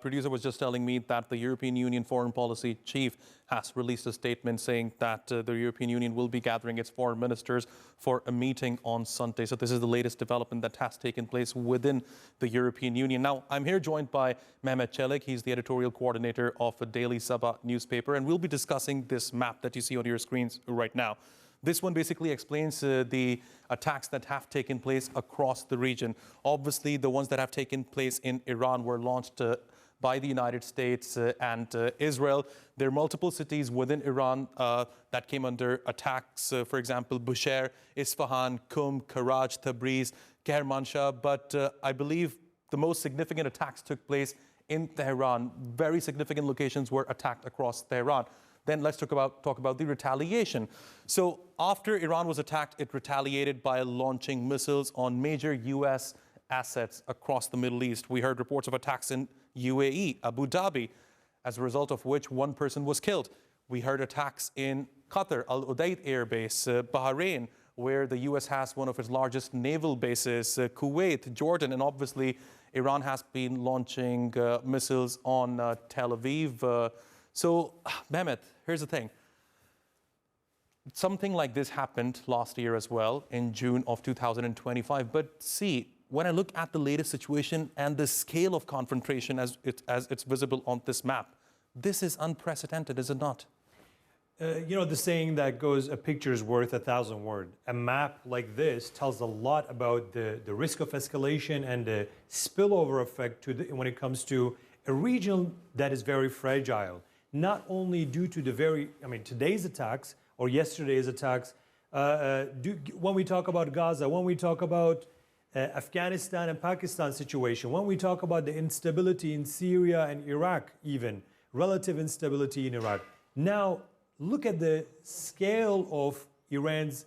producer was just telling me that the European Union foreign policy chief has released a statement saying that the European Union will be gathering its foreign ministers for a meeting on Sunday. So this is the latest development that has taken place within the European Union. Now, I'm here joined by Mehmet Celik. He's the editorial coordinator of a Daily Sabah newspaper, and we'll be discussing this map that you see on your screens right now. This one basically explains the attacks that have taken place across the region. Obviously, the ones that have taken place in Iran were launched by the United States and Israel. There are multiple cities within Iran that came under attacks. For example, Bushehr, Isfahan, Qum, Karaj, Tabriz, Kermanshah. But I believe the most significant attacks took place in Tehran. Very significant locations were attacked across Tehran. Then let's talk about the retaliation. So after Iran was attacked, it retaliated by launching missiles on major U.S. assets across the Middle East. We heard reports of attacks in UAE, Abu Dhabi, as a result of which one person was killed. We heard attacks in Qatar, Al Udeid Air Base, Bahrain, where the U.S. has one of its largest naval bases, Kuwait, Jordan, and obviously Iran has been launching missiles on Tel Aviv. So, Mehmet, here's the thing. Something like this happened last year as well, in June of 2025. But see, when I look at the latest situation and the scale of confrontation as it's visible on this map, this is unprecedented, is it not? You know, the saying that goes, a picture is worth 1,000 words. A map like this tells a lot about the risk of escalation and the spillover effect when it comes to a region that is very fragile. Not only due to today's attacks or yesterday's attacks, when we talk about Gaza, when we talk about Afghanistan and Pakistan situation, when we talk about the instability in Syria and Iraq, even relative instability in Iraq. Now, look at the scale of Iran's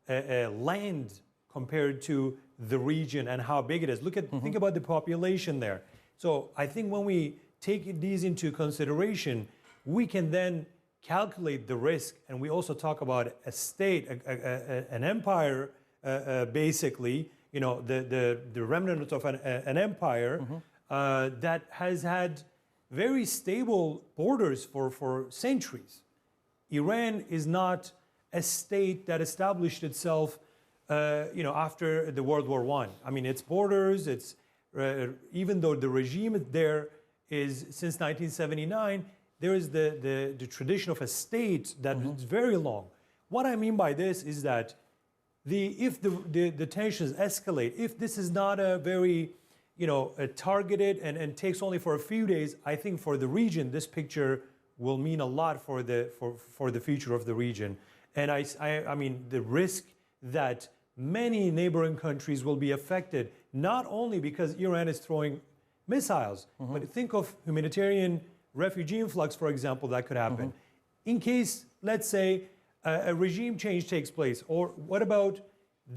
land compared to the region and how big it is. Think about the population there. So I think when we take these into consideration, we can then calculate the risk, and we also talk about a state, an empire, basically, you know, the remnant of an empire that has had very stable borders for centuries. Iran is not a state that established itself, after the World War I. I mean, its borders, even though the regime there is since 1979. There is the tradition of a state that is very long. What I mean by this is that if the tensions escalate, if this is not a very targeted and takes only for a few days, I think for the region this picture will mean a lot for the future of the region. And I mean the risk that many neighboring countries will be affected, not only because Iran is throwing missiles, but think of humanitarian refugee influx, for example, that could happen. In case, let's say, a regime change takes place, or what about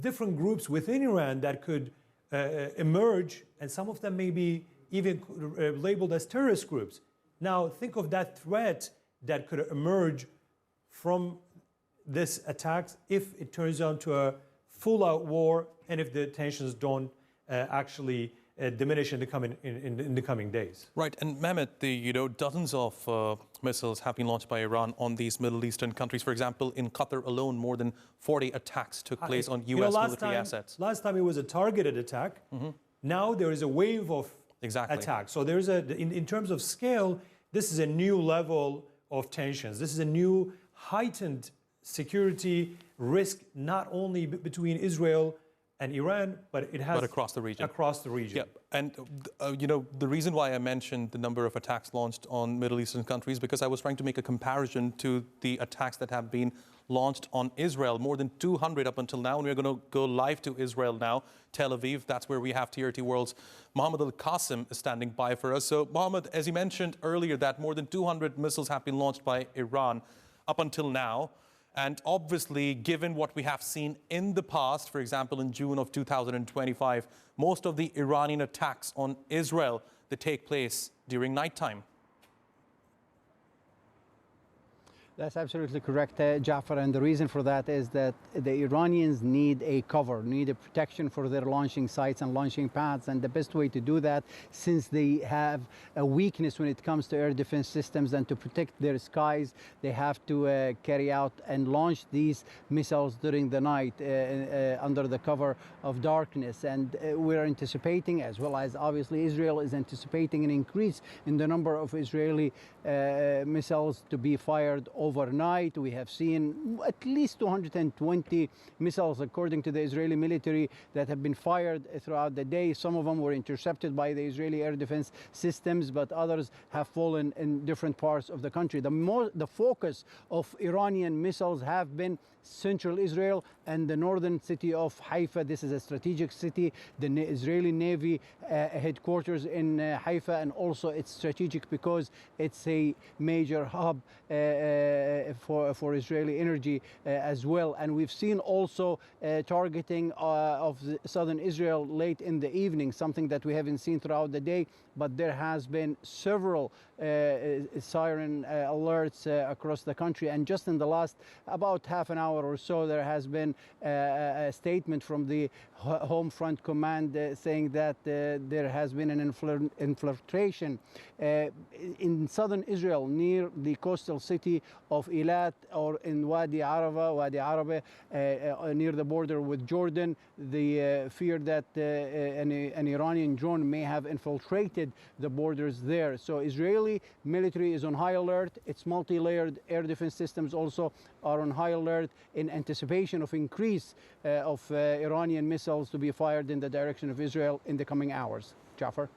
different groups within Iran that could emerge, and some of them may be even labeled as terrorist groups. Now, think of that threat that could emerge from this attacks if it turns out to a full-out war, and if the tensions don't actually diminish in the coming days. Right, and Mehmet, dozens of missiles have been launched by Iran on these Middle Eastern countries. For example, in Qatar alone, more than 40 attacks took place on U.S. military assets. Last time it was a targeted attack. Now there is a wave of attacks. So there's in terms of scale, this is a new level of tensions. This is a new heightened security risk, not only between Israel and Iran, but across the region. Across the region. Yeah, and the reason why I mentioned the number of attacks launched on Middle Eastern countries, because I was trying to make a comparison to the attacks that have been launched on Israel. More than 200 up until now, and we're going to go live to Israel now, Tel Aviv. That's where we have TRT World's Mohammed Al-Qasim is standing by for us. So, Mohammed, as you mentioned earlier, that more than 200 missiles have been launched by Iran up until now. And obviously, given what we have seen in the past, for example, in June of 2025, most of the Iranian attacks on Israel, they take place during nighttime. That's absolutely correct, Jafar. And the reason for that is that the Iranians need a cover, need a protection for their launching sites and launching pads. And the best way to do that, since they have a weakness when it comes to air defense systems and to protect their skies, they have to carry out and launch these missiles during the night under the cover of darkness. And we're anticipating, as well as obviously Israel is anticipating, an increase in the number of Israeli missiles to be fired overnight. We have seen at least 220 missiles, according to the Israeli military, that have been fired throughout the day. Some of them were intercepted by the Israeli air defense systems, but others have fallen in different parts of the country. The focus of Iranian missiles have been central Israel and the northern city of Haifa. This is a strategic city. The Israeli Navy headquarters in Haifa, and also it's strategic because it's a major hub for Israeli energy as well. And we've seen also targeting of southern Israel late in the evening, something that we haven't seen throughout the day, but there has been several siren alerts across the country. And just in the last about half an hour or so, there has been a statement from the Home Front Command saying that there has been an infiltration in southern Israel near the coastal city of Eilat, or in Wadi Araba, near the border with Jordan. The fear that an Iranian drone may have infiltrated the borders there. So Israeli military is on high alert. Its multi-layered air defense systems also are on high alert in anticipation of increase of Iranian missiles to be fired in the direction of Israel in the coming hours. Jafar?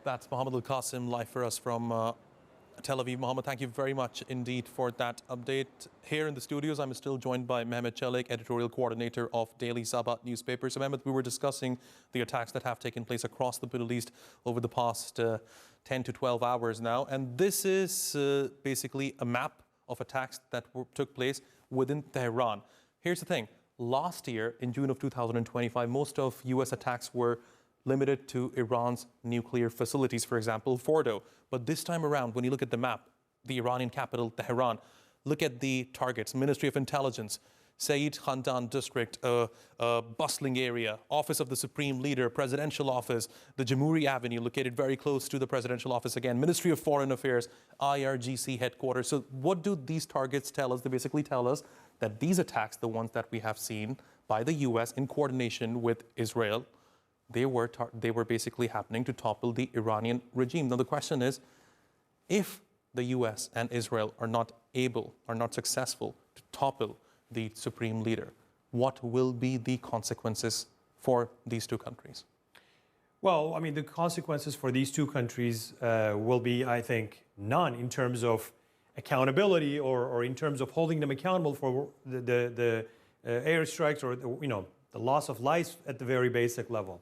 That's Mohammed Al-Qasim live for us from Tel Aviv. Mohammed, thank you very much indeed for that update. Here in the studios, I'm still joined by Mehmet Celik, Editorial Coordinator of Daily Sabah newspaper. So, Mehmet, we were discussing the attacks that have taken place across the Middle East over the past 10 to 12 hours now. And this is basically a map of attacks that took place within Tehran. Here's the thing. Last year, in June of 2025, most of U.S. attacks were limited to Iran's nuclear facilities, for example, Fordo. But this time around, when you look at the map, the Iranian capital, Tehran, look at the targets: Ministry of Intelligence, Said Khandan district, a bustling area, Office of the Supreme Leader, Presidential Office, the Jamhuri Avenue, located very close to the Presidential Office again, Ministry of Foreign Affairs, IRGC headquarters. So what do these targets tell us? They basically tell us that these attacks, the ones that we have seen by the U.S. in coordination with Israel, they were basically happening to topple the Iranian regime. Now, the question is, if the U.S. and Israel are not successful to topple the supreme leader, what will be the consequences for these two countries? Well, I mean, the consequences for these two countries will be, I think, none in terms of accountability or in terms of holding them accountable for the airstrikes or the loss of life at the very basic level.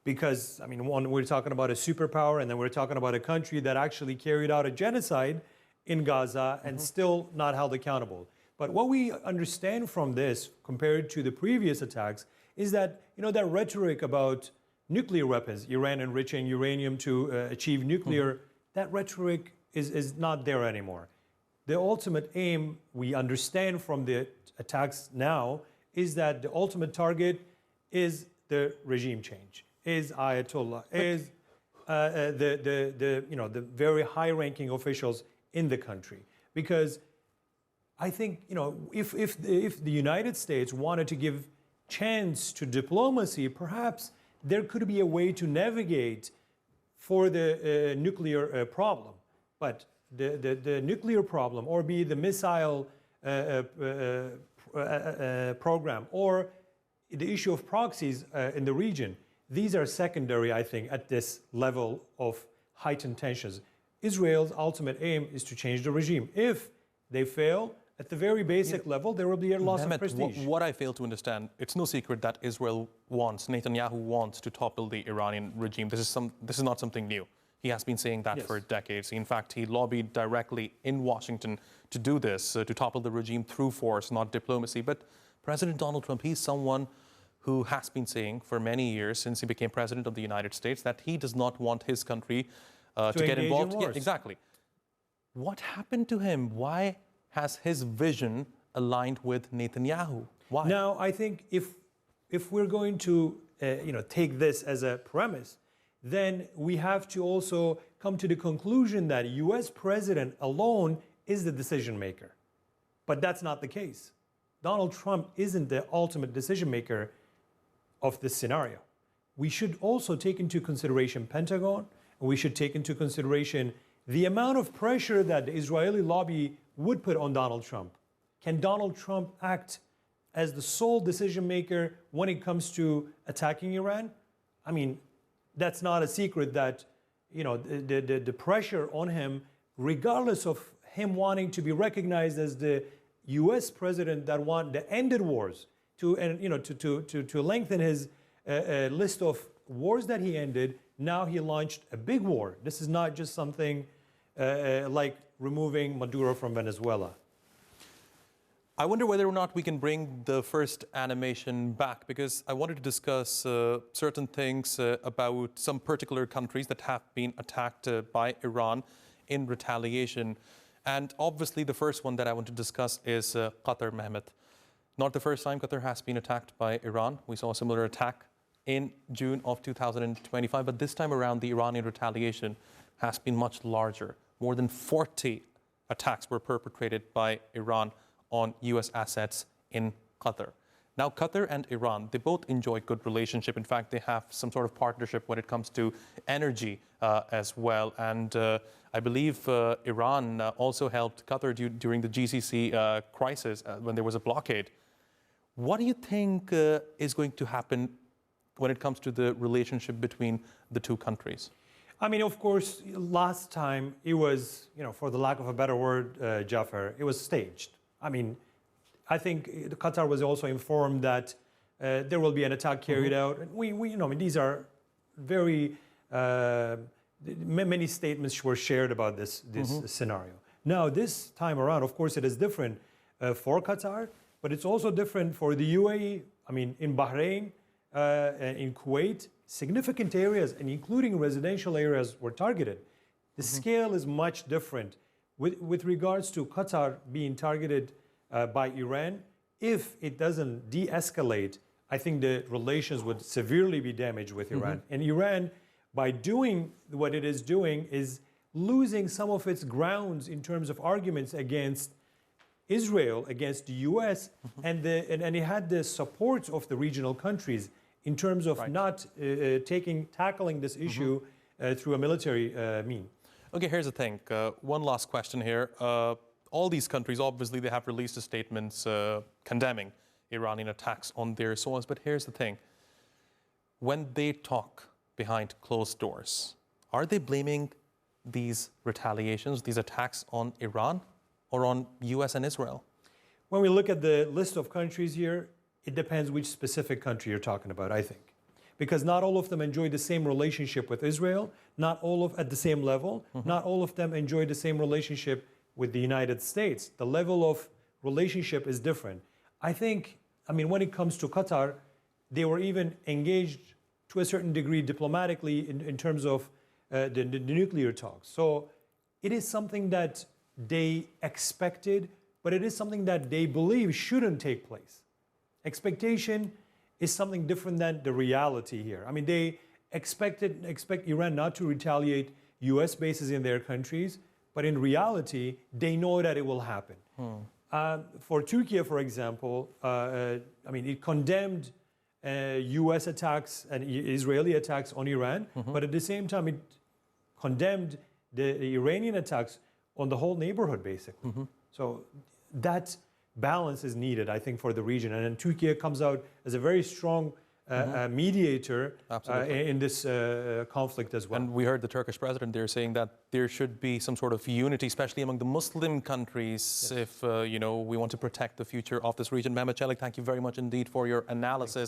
Because, I mean, one, we're talking about a superpower, and then we're talking about a country that actually carried out a genocide in Gaza and still not held accountable. But what we understand from this, compared to the previous attacks, is that, that rhetoric about nuclear weapons, Iran enriching uranium to achieve nuclear, that rhetoric is not there anymore. The ultimate aim, we understand from the attacks now, is that the ultimate target is the regime change, is Ayatollah, is the very high-ranking officials in the country. Because I think, if the United States wanted to give chance to diplomacy, perhaps there could be a way to navigate for the nuclear problem. But the nuclear problem, or be the missile program, or the issue of proxies in the region, these are secondary, I think, at this level of heightened tensions. Israel's ultimate aim is to change the regime. If they fail, at the very basic level, there will be a loss of prestige. What I fail to understand, it's no secret that Israel Netanyahu wants to topple the Iranian regime. This is not something new. He has been saying that for decades. In fact, he lobbied directly in Washington to do this, to topple the regime through force, not diplomacy. But President Donald Trump, he's someone who has been saying for many years, since he became president of the United States, that he does not want his country to get involved. In wars. Yeah, exactly. What happened to him? Why has his vision aligned with Netanyahu? Why? Now, I think if we're going to take this as a premise, then we have to also come to the conclusion that U.S. president alone is the decision maker. But that's not the case. Donald Trump isn't the ultimate decision maker of this scenario. We should also take into consideration Pentagon, and we should take into consideration the amount of pressure that the Israeli lobby would put on Donald Trump. Can Donald Trump act as the sole decision maker when it comes to attacking Iran? I mean, that's not a secret that the pressure on him, regardless of him wanting to be recognized as the U.S. president that ended wars, to lengthen his list of wars that he ended. Now he launched a big war. This is not just something like removing Maduro from Venezuela. I wonder whether or not we can bring the first animation back, because I wanted to discuss certain things about some particular countries that have been attacked by Iran in retaliation. And obviously the first one that I want to discuss is Qatar, Mehmet. Not the first time Qatar has been attacked by Iran. We saw a similar attack in June of 2025, but this time around the Iranian retaliation has been much larger. More than 40 attacks were perpetrated by Iran on U.S. assets in Qatar. Now, Qatar and Iran, they both enjoy good relationship. In fact, they have some sort of partnership when it comes to energy as well. And I believe Iran also helped Qatar during the GCC crisis when there was a blockade. What do you think is going to happen when it comes to the relationship between the two countries? I mean, of course, last time it was, for the lack of a better word, Jafar, it was staged. I mean, I think Qatar was also informed that there will be an attack carried out. And I mean, these are very, many statements were shared about this scenario. Now, this time around, of course, it is different for Qatar, but it's also different for the UAE. I mean, in Bahrain, in Kuwait, significant areas, and including residential areas, were targeted. The scale is much different. With regards to Qatar being targeted by Iran, if it doesn't de-escalate, I think the relations would severely be damaged with Iran. And Iran, by doing what it is doing, is losing some of its grounds in terms of arguments against Israel, against the U.S., and it had the support of the regional countries in terms of not tackling this issue through a military mean. Okay, here's the thing. One last question here. All these countries, obviously, they have released statements condemning Iranian attacks on their soils. But here's the thing. When they talk behind closed doors, are they blaming these retaliations, these attacks on Iran or on U.S. and Israel? When we look at the list of countries here, it depends which specific country you're talking about, I think. Because not all of them enjoy the same relationship with Israel, not all at the same level, not all of them enjoy the same relationship with the United States. The level of relationship is different. I mean, when it comes to Qatar, they were even engaged to a certain degree diplomatically in terms of the nuclear talks. So it is something that they expected, but it is something that they believe shouldn't take place. Expectation is something different than the reality here. I mean, they expect Iran not to retaliate U.S. bases in their countries, but in reality, they know that it will happen. For Turkey, for example, I mean, it condemned U.S. attacks and Israeli attacks on Iran, but at the same time, it condemned the Iranian attacks on the whole neighborhood, basically. So that balance is needed, I think, for the region. And then Turkey comes out as a very strong mediator in this conflict as well. And we heard the Turkish president there saying that there should be some sort of unity, especially among the Muslim countries, if we want to protect the future of this region. Mehmet Celik, thank you very much indeed for your analysis.